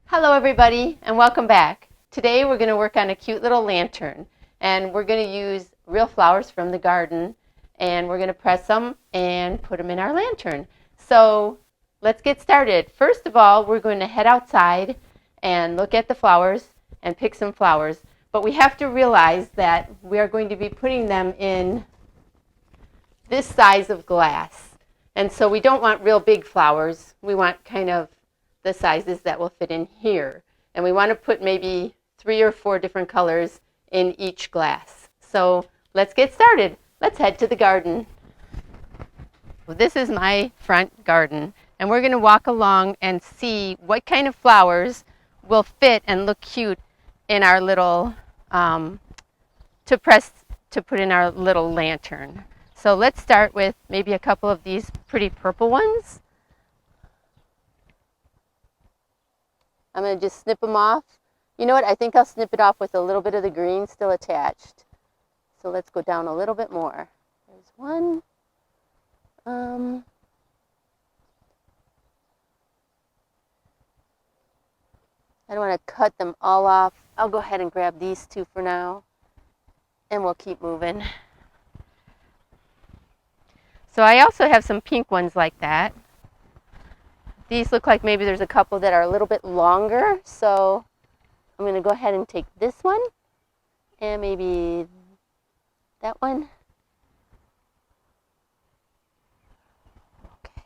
Hello everybody and welcome back. Today we're going to work on a cute little lantern and we're going to use real flowers from the garden and we're going to press them and put them in our lantern. So let's get started. First of all, we're going to head outside and look at the flowers and pick some flowers. But we have to realize that we are going to be putting them in this size of glass. And so we don't want real big flowers. We want kind of the sizes that will fit in here. And we want to put maybe 3 or 4 different colors in each glass. So let's get started. Let's head to the garden. This is my front garden. And we're going to walk along and see what kind of flowers will fit and look cute in our little, to put in our little lantern. So let's start with maybe a couple of these pretty purple ones. I'm going to just snip them off. You know what? I think I'll snip it off with a little bit of the green still attached. So let's go down a little bit more. There's one. I don't want to cut them all off. I'll go ahead and grab these 2 for now. And we'll keep moving. So I also have some pink ones like that. These look like maybe there's a couple that are a little bit longer. So I'm going to go ahead and take this one and maybe that one. Okay.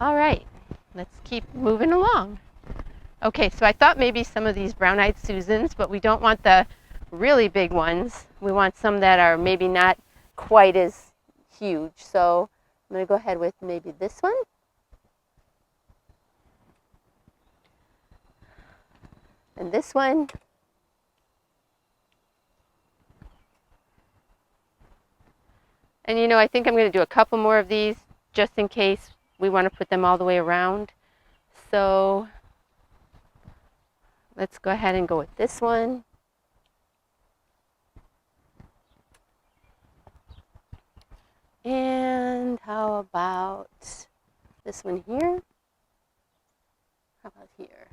All right, let's keep moving along. Okay, so I thought maybe some of these brown-eyed Susans, but we don't want the really big ones. We want some that are maybe not quite as huge. So I'm going to go ahead with maybe this one. And this one. And you know, I think I'm going to do a couple more of these just in case we want to put them all the way around. So let's go ahead and go with this one. And how about this one here? How about here?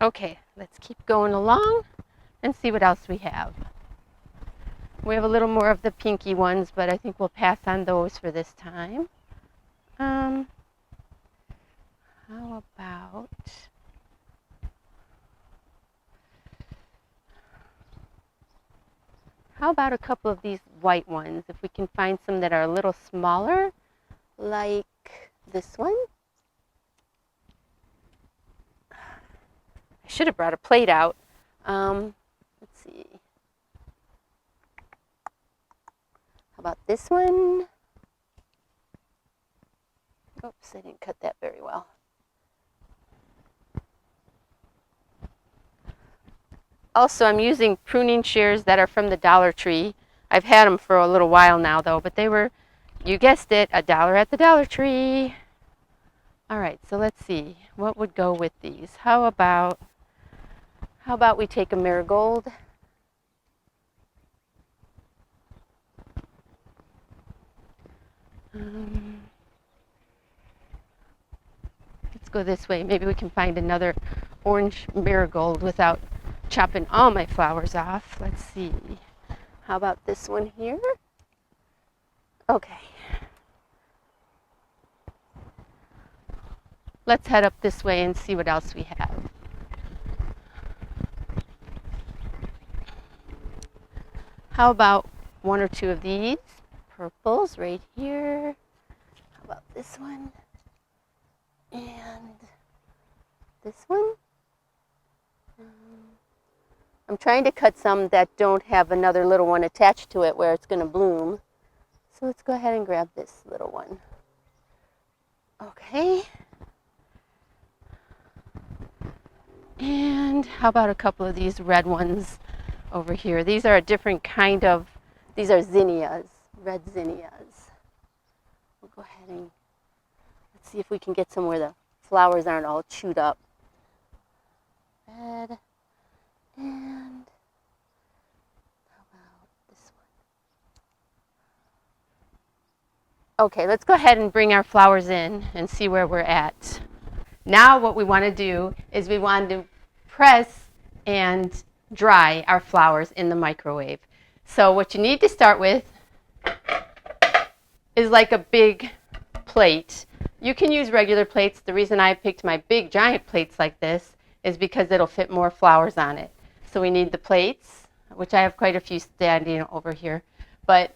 Okay, let's keep going along and see what else we have. We have a little more of the pinky ones, but I think we'll pass on those for this time. How about a couple of these white ones, if we can find some that are a little smaller, like this one. I should have brought a plate out. Let's see. How about this one? Oops, I didn't cut that very well. Also, I'm using pruning shears that are from the Dollar Tree. I've had them for a little while now, though, but they were, you guessed it, $1 at the Dollar Tree. All right, so let's see. What would go with these? How about we take a marigold? Let's go this way. Maybe we can find another orange marigold without chopping all my flowers off. Let's see. How about this one here? Okay. Let's head up this way and see what else we have. How about 1 or 2 of these purples right here? How about this one? And this one? I'm trying to cut some that don't have another little one attached to it where it's going to bloom. So let's go ahead and grab this little one. Okay. And how about a couple of these red ones over here? These are a different kind of, these are zinnias, red zinnias. We'll go ahead and let's see if we can get some where the flowers aren't all chewed up. Red. And how about this one? Okay, let's go ahead and bring our flowers in and see where we're at. Now what we want to do is we want to press and dry our flowers in the microwave. So what you need to start with is like a big plate. You can use regular plates. The reason I picked my big giant plates like this is because it'll fit more flowers on it. So we need the plates, which I have quite a few standing over here. But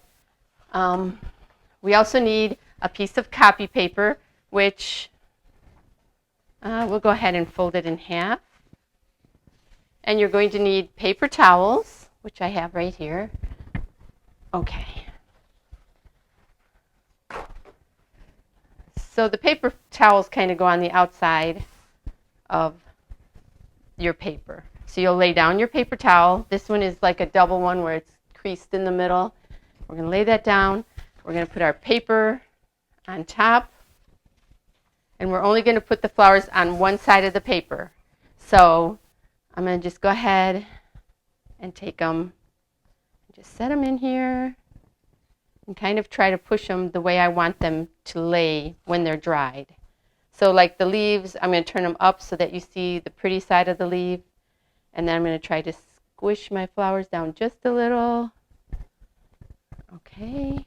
we also need a piece of copy paper, which we'll go ahead and fold it in half. And you're going to need paper towels, which I have right here. Okay. So the paper towels kind of go on the outside of your paper. So you'll lay down your paper towel. This one is like a double one where it's creased in the middle. We're going to lay that down. We're going to put our paper on top. And we're only going to put the flowers on one side of the paper. So I'm going to just go ahead and take them, just set them in here, and kind of try to push them the way I want them to lay when they're dried. So like the leaves, I'm going to turn them up so that you see the pretty side of the leaf. And then I'm going to try to squish my flowers down just a little. Okay.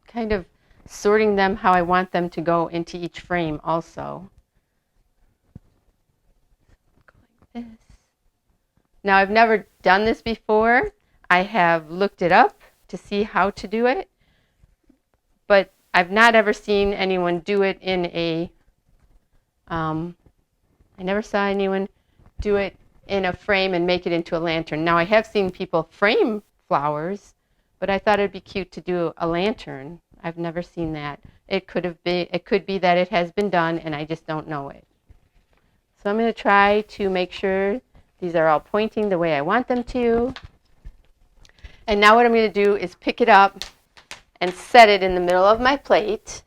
Kind of sorting them how I want them to go into each frame also. Go like this. Now I've never done this before. I have looked it up to see how to do it, but I've not ever seen anyone do it in a, I never saw anyone do it in a frame and make it into a lantern. Now I have seen people frame flowers, but I thought it'd be cute to do a lantern. I've never seen that. It could be that it has been done and I just don't know it. So I'm going to try to make sure these are all pointing the way I want them to. And now what I'm going to do is pick it up and set it in the middle of my plate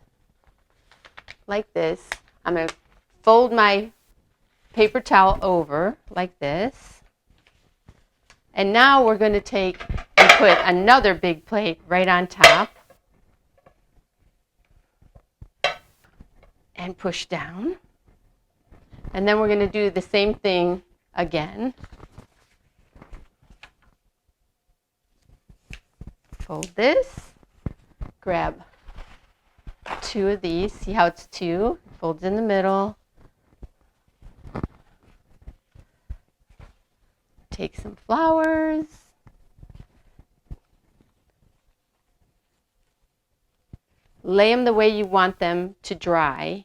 like this. I'm going to fold my paper towel over like this. And now we're going to take and put another big plate right on top. And push down. And then we're going to do the same thing again. Fold this. Grab two of these. See how it's two? Folds in the middle. Take some flowers. Lay them the way you want them to dry.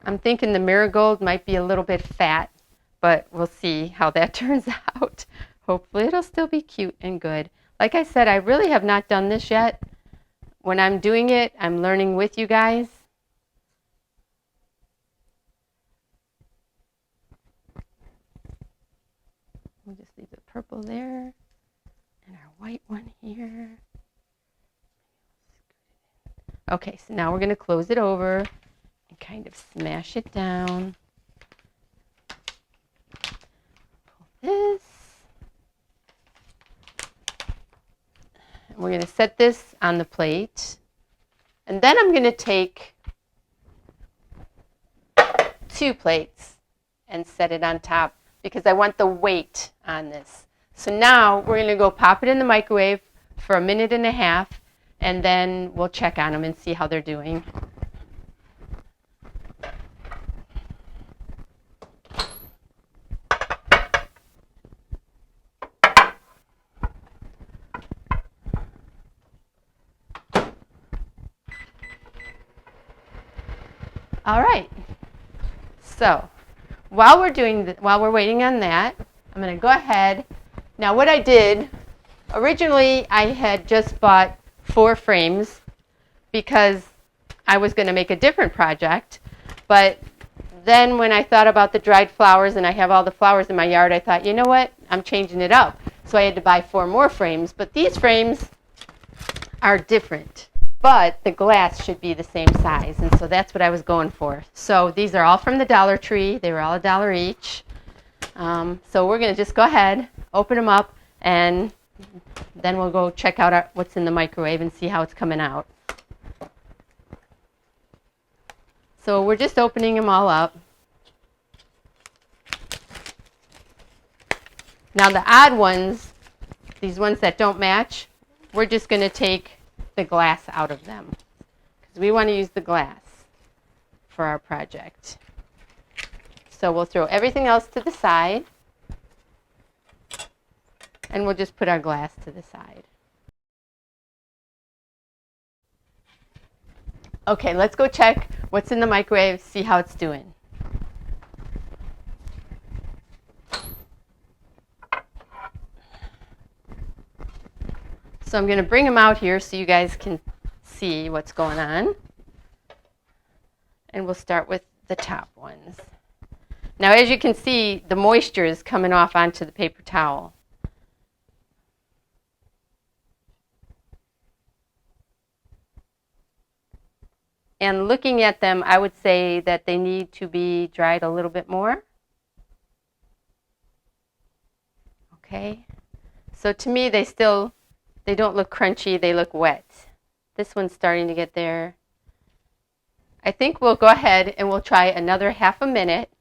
I'm thinking the marigold might be a little bit fat, but we'll see how that turns out. Hopefully it'll still be cute and good. Like I said, I really have not done this yet. When I'm doing it, I'm learning with you guys. We'll just leave the purple there. And our white one here. Okay, so now we're going to close it over and kind of smash it down. Pull this. And we're going to set this on the plate. And then I'm going to take 2 plates and set it on top because I want the weight on this. So now we're going to go pop it in the microwave for 1.5 minutes, and then we'll check on them and see how they're doing. All right. So while we're waiting on that, I'm going to go ahead. Now what I did, originally I had just bought 4 frames because I was going to make a different project. But then when I thought about the dried flowers and I have all the flowers in my yard, I thought, you know what, I'm changing it up. So I had to buy 4 more frames. But these frames are different, but the glass should be the same size, and so that's what I was going for. So these are all from the Dollar Tree. They were all $1 each. So we're going to just go ahead, open them up, and then we'll go check out what's in the microwave and see how it's coming out. So we're just opening them all up. Now the odd ones, these ones that don't match, we're just going to take the glass out of them because we want to use the glass for our project. So we'll throw everything else to the side, and we'll just put our glass to the side. Okay, let's go check what's in the microwave, see how it's doing. So I'm going to bring them out here so you guys can see what's going on. And we'll start with the top ones. Now, as you can see, the moisture is coming off onto the paper towel. And looking at them, I would say that they need to be dried a little bit more. Okay. So to me, they don't look crunchy, they look wet. This one's starting to get there. I think we'll go ahead and we'll try another half a minute.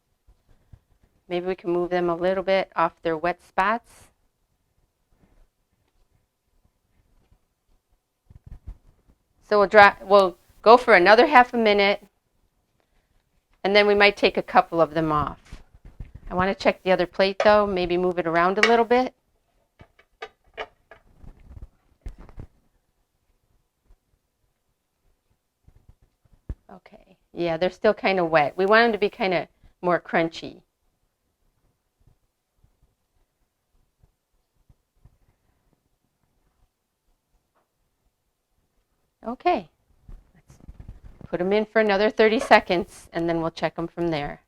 Maybe we can move them a little bit off their wet spots. So we'll go for another half a minute, and then we might take a couple of them off. I want to check the other plate though, maybe move it around a little bit. Okay, yeah, they're still kind of wet. We want them to be kind of more crunchy. Okay, let's put them in for another 30 seconds, and then we'll check them from there.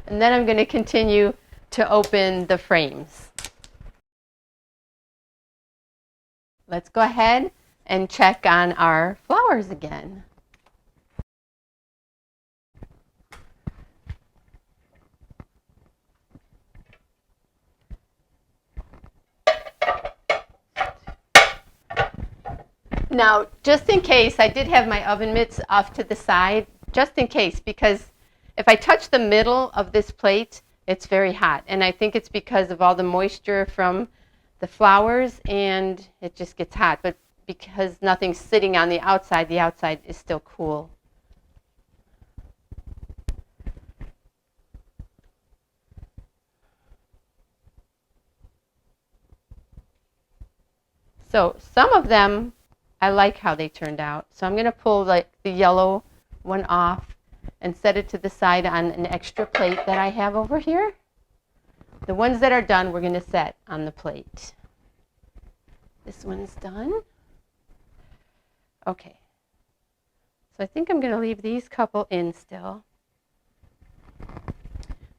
And then I'm going to continue to open the frames. Let's go ahead and check on our flowers again. Now, just in case, I did have my oven mitts off to the side, just in case, because if I touch the middle of this plate, it's very hot. And I think it's because of all the moisture from the flowers, and it just gets hot. But because nothing's sitting on the outside is still cool. So some of them, I like how they turned out. So I'm going to pull the yellow one off and set it to the side on an extra plate that I have over here. The ones that are done, we're going to set on the plate. This one's done. Okay. So I think I'm going to leave these couple in still.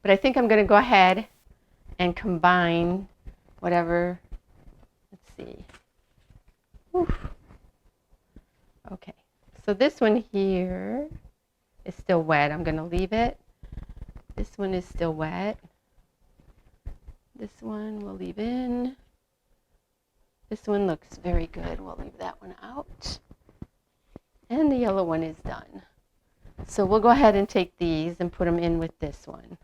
But I think I'm going to go ahead and combine whatever. Let's see. Oof. Okay. So this one here is still wet. I'm going to leave it. This one is still wet. This one we'll leave in. This one looks very good. We'll leave that one out. And the yellow one is done. So we'll go ahead and take these and put them in with this one.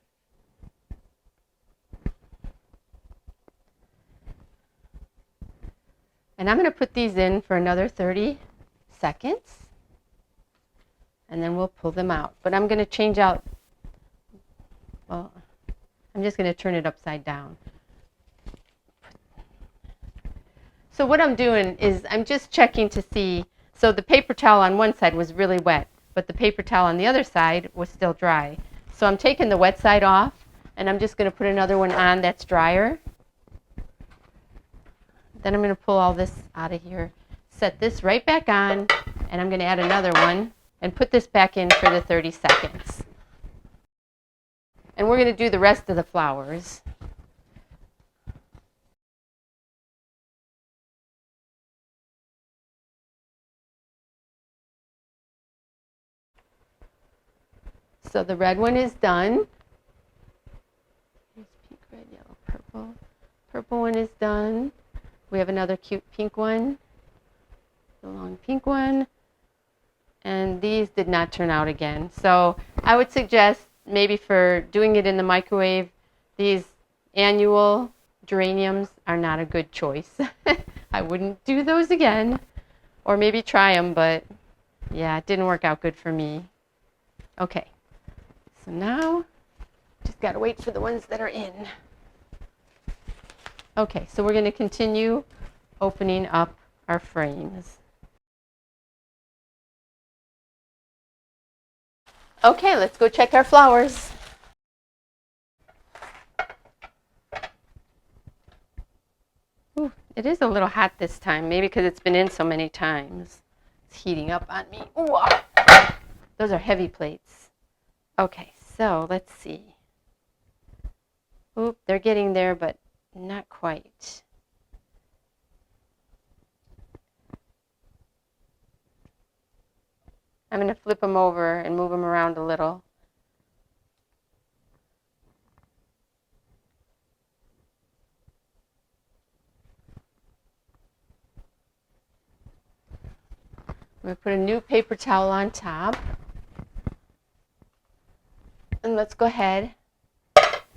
And I'm going to put these in for another 30 seconds. And then we'll pull them out. But I'm going to change out, well, I'm just going to turn it upside down. So what I'm doing is I'm just checking to see, so the paper towel on one side was really wet, but the paper towel on the other side was still dry. So I'm taking the wet side off, and I'm just going to put another one on that's drier. Then I'm going to pull all this out of here, set this right back on, and I'm going to add another one and put this back in for the 30 seconds. And we're going to do the rest of the flowers. So the red one is done. Here's pink, red, yellow, purple. Purple one is done. We have another cute pink one. The long pink one. And these did not turn out again. So I would suggest maybe for doing it in the microwave, these annual geraniums are not a good choice. I wouldn't do those again. Or maybe try them, but yeah, it didn't work out good for me. Okay, so now just gotta wait for the ones that are in. Okay, so we're gonna continue opening up our frames. Okay, let's go check our flowers. Ooh, it is a little hot this time, maybe because it's been in so many times. It's heating up on me. Ooh, those are heavy plates. Okay, so let's see. Oop, they're getting there, but not quite. I'm going to flip them over and move them around a little. I'm going to put a new paper towel on top. And let's go ahead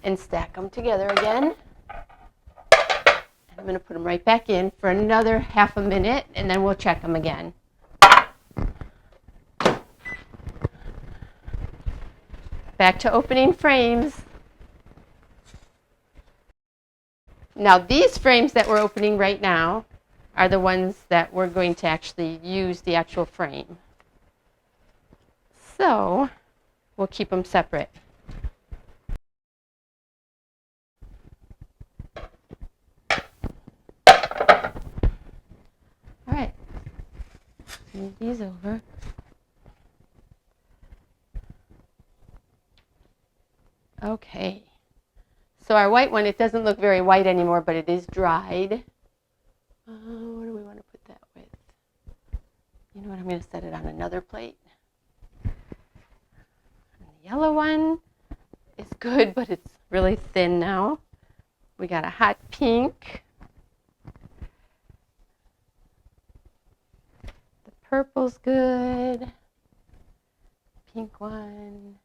and stack them together again. I'm going to put them right back in for another half a minute, and then we'll check them again. Back to opening frames. Now these frames that we're opening right now are the ones that we're going to actually use the actual frame. So we'll keep them separate. All right, move these over. Okay, so our white one, it doesn't look very white anymore, but it is dried. What do we want to put that with? You know what, I'm going to set it on another plate. And the yellow one is good, but it's really thin now. We got a hot pink. The purple's good. Pink one.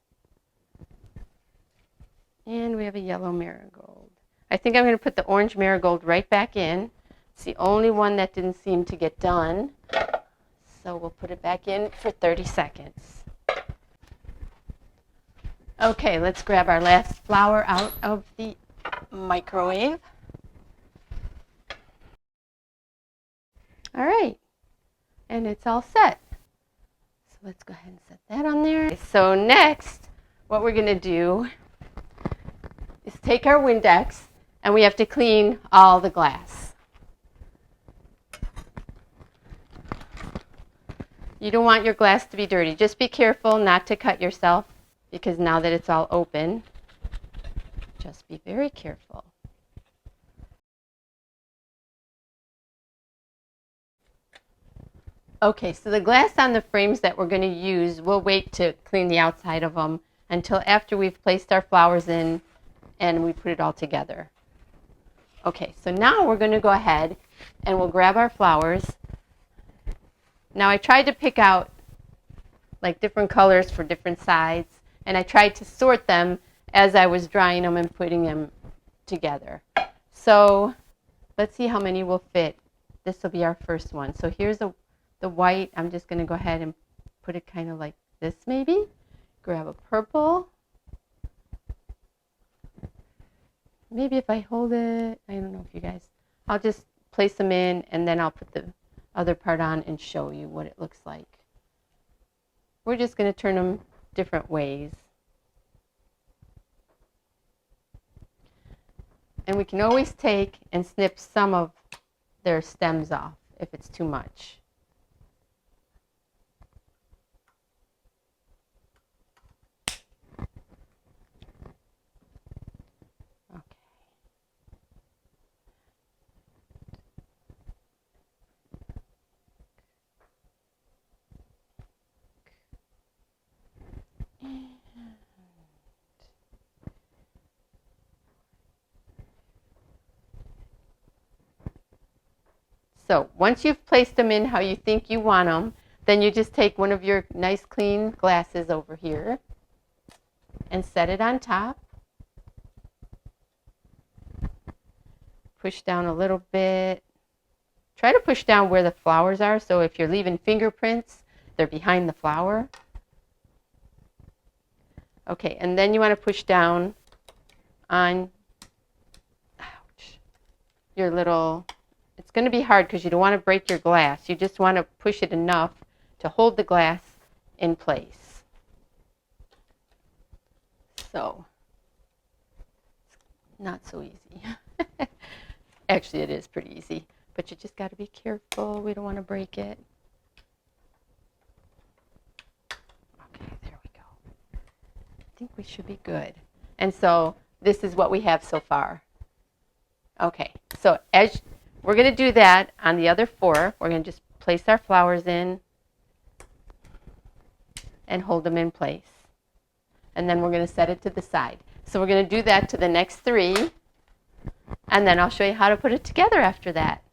And we have a yellow marigold. I think I'm going to put the orange marigold right back in. It's the only one that didn't seem to get done. So we'll put it back in for 30 seconds. Okay, let's grab our last flower out of the microwave. All right, and it's all set. So let's go ahead and set that on there. So next, what we're going to do is take our Windex, and we have to clean all the glass. You don't want your glass to be dirty. Just be careful not to cut yourself, because now that it's all open, just be very careful. Okay, so the glass on the frames that we're going to use, we'll wait to clean the outside of them until after we've placed our flowers in and we put it all together. Okay, so now we're going to go ahead and we'll grab our flowers. Now I tried to pick out like different colors for different sides, and I tried to sort them as I was drying them and putting them together. So let's see how many will fit. This will be our first one. So here's the white. I'm just going to go ahead and put it kind of like this maybe. Grab a purple. Maybe if I hold it, I don't know if you guys, I'll just place them in and then I'll put the other part on and show you what it looks like. We're just going to turn them different ways. And we can always take and snip some of their stems off if it's too much. So once you've placed them in how you think you want them, then you just take one of your nice clean glasses over here and set it on top. Push down a little bit. Try to push down where the flowers are, so if you're leaving fingerprints, they're behind the flower. Okay, and then you want to push down on, ouch, your little, it's going to be hard because you don't want to break your glass. You just want to push it enough to hold the glass in place. So, not so easy. Actually, it is pretty easy, but you just got to be careful. We don't want to break it. Okay, there we go. I think we should be good. And so this is what we have so far. Okay, so as we're going to do that on the other four, we're going to just place our flowers in and hold them in place. And then we're going to set it to the side. So we're going to do that to the next three, and then I'll show you how to put it together after that.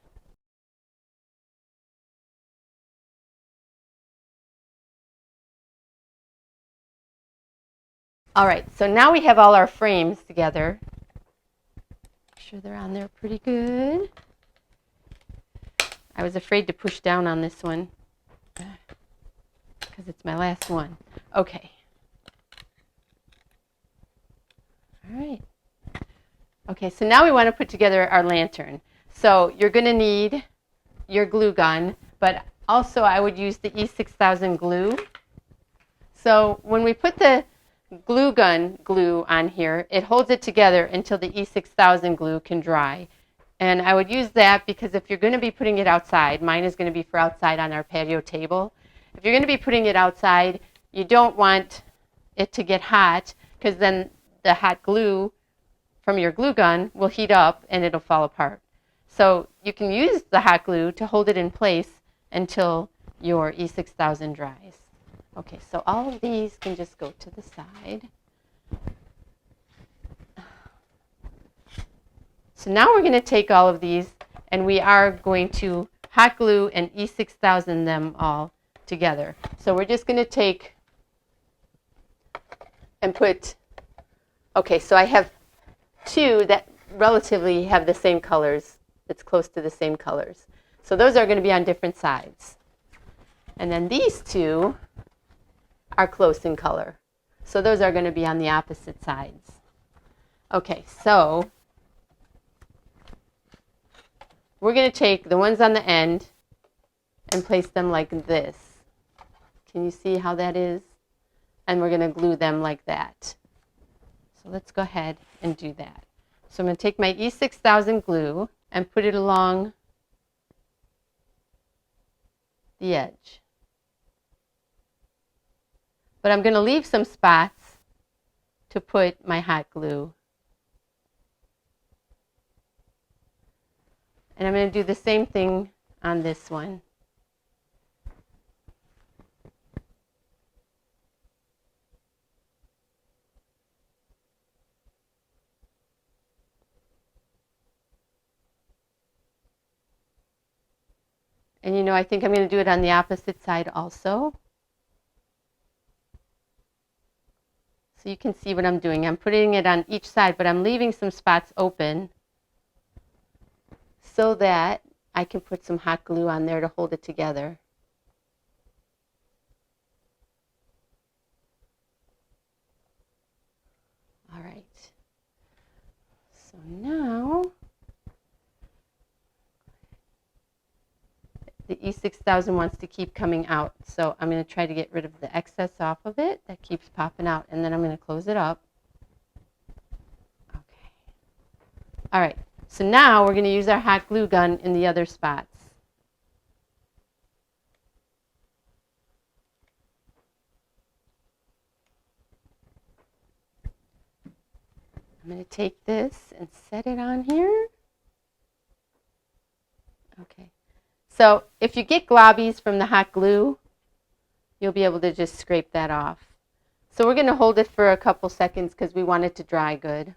All right, so now we have all our frames together. Make sure they're on there pretty good. I was afraid to push down on this one because it's my last one. Okay. All right. Okay, so now we want to put together our lantern. So you're going to need your glue gun, but also I would use the E6000 glue. So when we put the glue gun glue on here, it holds it together until the E6000 glue can dry. And I would use that because if you're going to be putting it outside, mine is going to be for outside on our patio table. If you're going to be putting it outside, you don't want it to get hot because then the hot glue from your glue gun will heat up and it'll fall apart. So you can use the hot glue to hold it in place until your E6000 dries. Okay, so all of these can just go to the side. So now we're going to take all of these and we are going to hot glue and E6000 them all together. So we're just going to take and put, okay, so I have two that relatively have the same colors. It's close to the same colors. So those are going to be on different sides. And then these two are close in color. So those are going to be on the opposite sides. Okay, so we're going to take the ones on the end and place them like this. Can you see how that is? And we're going to glue them like that. So let's go ahead and do that. So I'm going to take my E6000 glue and put it along the edge. But I'm going to leave some spots to put my hot glue. And I'm going to do the same thing on this one. And you know, I think I'm going to do it on the opposite side also. So you can see what I'm doing. I'm putting it on each side, but I'm leaving some spots open so that I can put some hot glue on there to hold it together. All right. So now the E6000 wants to keep coming out. So I'm going to try to get rid of the excess off of it that keeps popping out, and then I'm going to close it up. Okay. All right. So now we're going to use our hot glue gun in the other spots. I'm going to take this and set it on here. Okay. So if you get globbies from the hot glue, you'll be able to just scrape that off. So we're going to hold it for a couple seconds because we want it to dry good.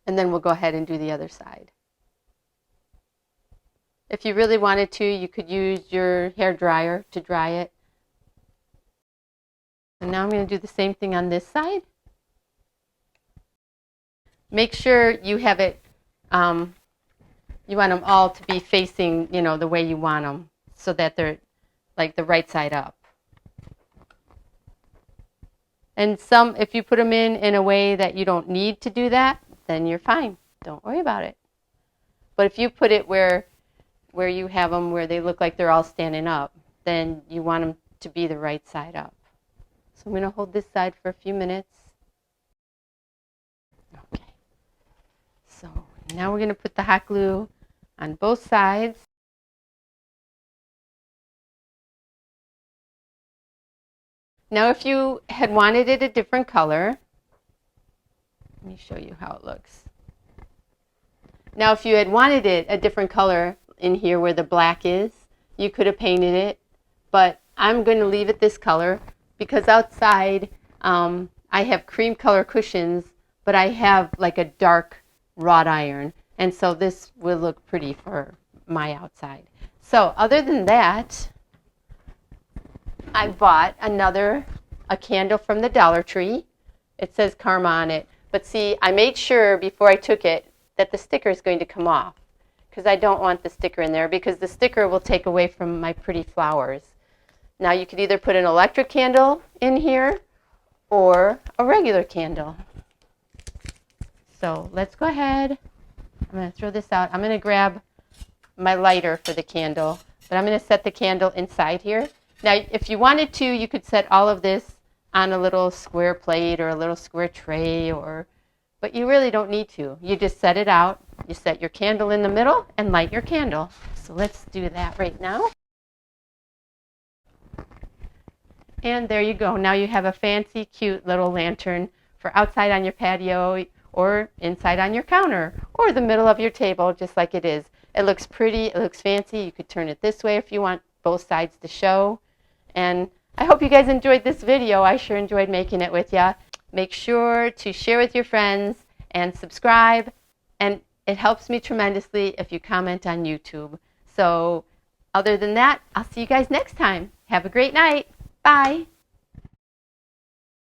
And then we'll go ahead and do the other side. If you really wanted to, you could use your hair dryer to dry it. And now I'm going to do the same thing on this side. Make sure you have it, you want them all to be facing, the way you want them, so that they're like the right side up. And if you put them in a way that you don't need to do that, then you're fine. Don't worry about it. But if you put it where you have them where they look like they're all standing up, then you want them to be the right side up. So I'm going to hold this side for a few minutes. Okay. So now we're going to put the hot glue on both sides. Now if you had wanted it a different color, let me show you how it looks. Now if you had wanted it a different color in here where the black is, you could have painted it, but I'm going to leave it this color because outside I have cream color cushions, but I have like a dark wrought iron, and so this will look pretty for my outside. So other than that, I bought a candle from the Dollar Tree. It says Karma on it. But see, I made sure before I took it that the sticker is going to come off, because I don't want the sticker in there, because the sticker will take away from my pretty flowers. Now you could either put an electric candle in here or a regular candle. So let's go ahead. I'm going to throw this out. I'm going to grab my lighter for the candle, but I'm going to set the candle inside here. Now, if you wanted to, you could set all of this on a little square plate or a little square tray, but you really don't need to. You just set it out, you set your candle in the middle, and light your candle. So let's do that right now. And there you go. Now you have a fancy, cute little lantern for outside on your patio or inside on your counter or the middle of your table, just like it is. It looks pretty, it looks fancy. You could turn it this way if you want both sides to show. And I hope you guys enjoyed this video. I sure enjoyed making it with you. Make sure to share with your friends and subscribe. And it helps me tremendously if you comment on YouTube. So other than that, I'll see you guys next time. Have a great night. Bye.